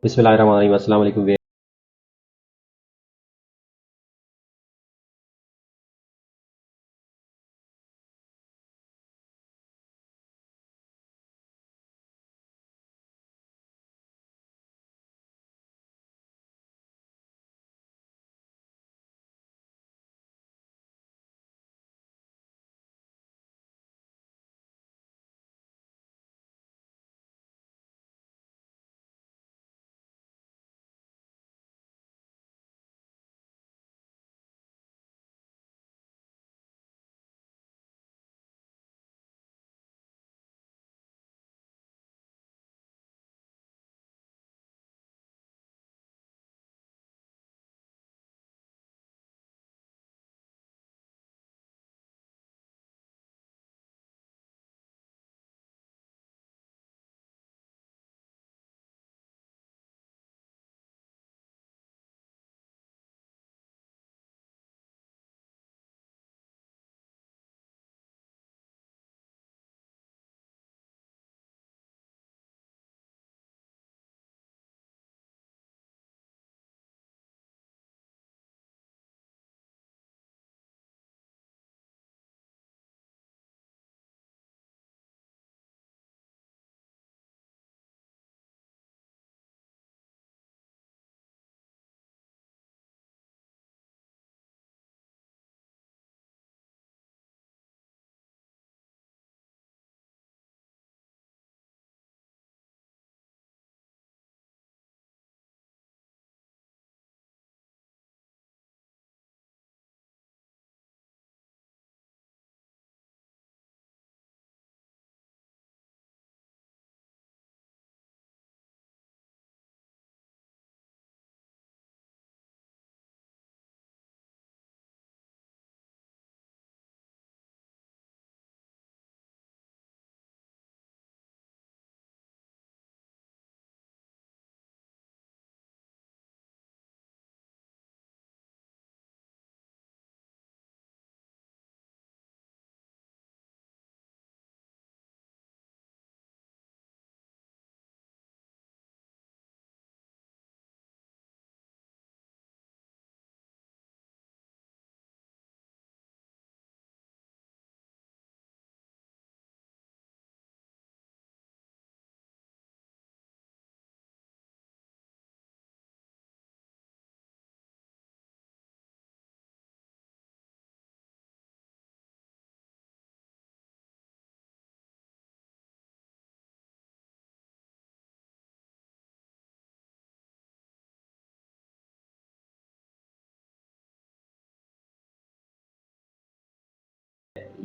बिस्मिल्लाहिर्रहमानिर्रहीम। अस्सलाम वालेकुम।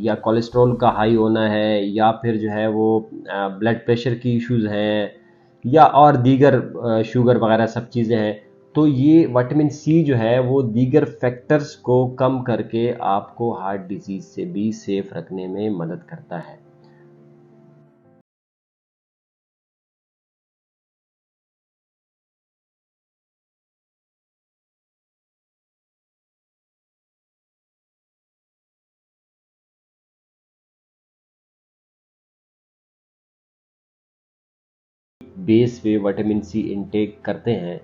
या कोलेस्ट्रॉल का हाई होना है, या फिर जो है वो ब्लड प्रेशर की इश्यूज हैं, या और दीगर शुगर वगैरह सब चीज़ें हैं। तो ये विटामिन सी जो है वो दीगर फैक्टर्स को कम करके आपको हार्ट डिजीज से भी सेफ रखने में मदद करता है। बेस पे विटामिन सी इनटेक करते हैं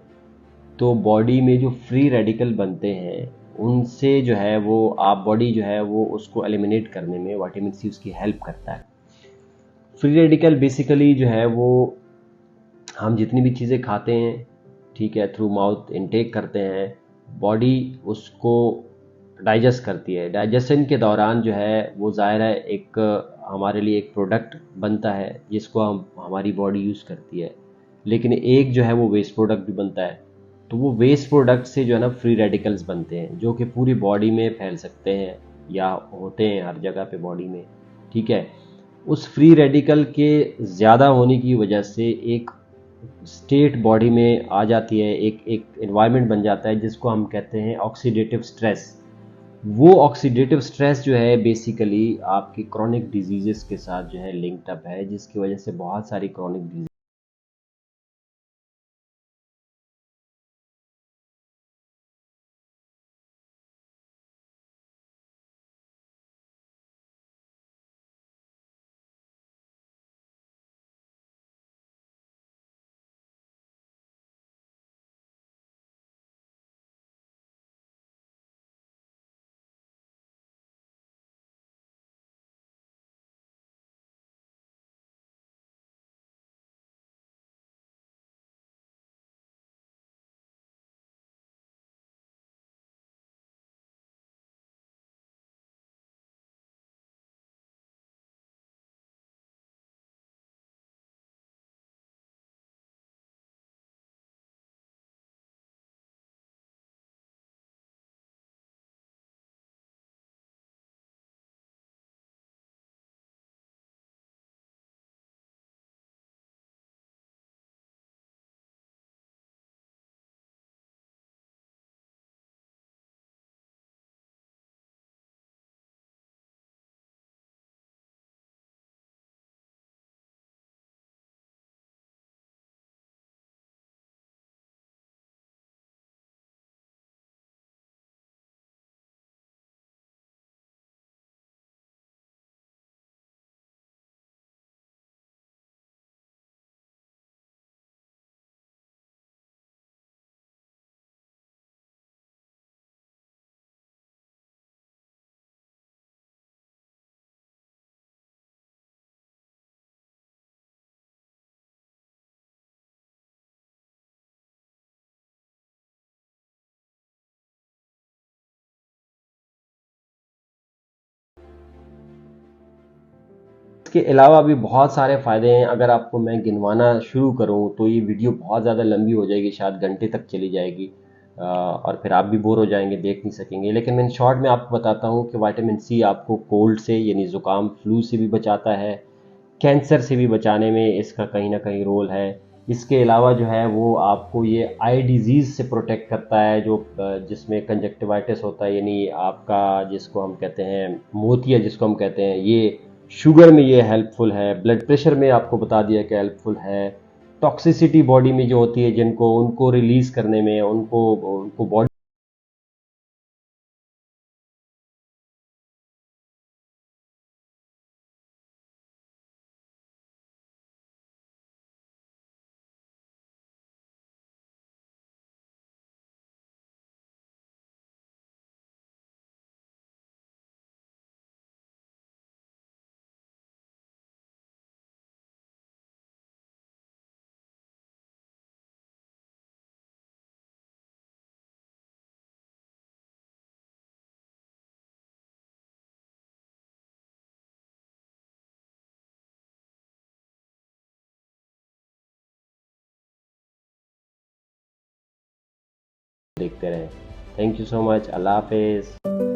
तो बॉडी में जो फ्री रेडिकल बनते हैं उनसे जो है वो आप बॉडी जो है वो उसको एलिमिनेट करने में विटामिन सी उसकी हेल्प करता है। फ्री रेडिकल बेसिकली जो है वो हम जितनी भी चीज़ें खाते हैं, ठीक है, थ्रू माउथ इनटेक करते हैं, बॉडी उसको डाइजेस्ट करती है। डाइजेशन के दौरान जो है वो ज़ाहिर है एक हमारे लिए एक प्रोडक्ट बनता है जिसको हम हमारी बॉडी यूज़ करती है, लेकिन एक जो है वो वेस्ट प्रोडक्ट भी बनता है। तो वो वेस्ट प्रोडक्ट से जो है ना फ्री रेडिकल्स बनते हैं जो कि पूरी बॉडी में फैल सकते हैं या होते हैं हर जगह पे बॉडी में, ठीक है। उस फ्री रेडिकल के ज़्यादा होने की वजह से एक स्टेट बॉडी में आ जाती है, एक एक एनवायरनमेंट बन जाता है जिसको हम कहते हैं ऑक्सीडेटिव स्ट्रेस। वो ऑक्सीडेटिव स्ट्रेस जो है बेसिकली आपकी क्रॉनिक डिजीजेस के साथ जो है लिंक्ड अप है, जिसकी वजह से बहुत सारी क्रॉनिक डिजीज इसके अलावा भी बहुत सारे फ़ायदे हैं। अगर आपको मैं गिनवाना शुरू करूँ तो ये वीडियो बहुत ज़्यादा लंबी हो जाएगी, शायद घंटे तक चली जाएगी, और फिर आप भी बोर हो जाएंगे, देख नहीं सकेंगे। लेकिन मैं शॉर्ट में आपको बताता हूँ कि विटामिन सी आपको कोल्ड से यानी ज़ुकाम फ्लू से भी बचाता है, कैंसर से भी बचाने में इसका कहीं ना कहीं रोल है। इसके अलावा जो है वो आपको ये आई डिजीज़ से प्रोटेक्ट करता है, जो जिसमें कंजक्टिवाइटिस होता है, यानी आपका जिसको हम कहते हैं मोतिया जिसको हम कहते हैं, ये शुगर में ये हेल्पफुल है, ब्लड प्रेशर में आपको बता दिया कि हेल्पफुल है, टॉक्सिसिटी बॉडी में जो होती है जिनको उनको रिलीज करने में, उनको उनको बॉडी देखते रहें। थैंक यू सो मच, अल्लाह हाफिज़।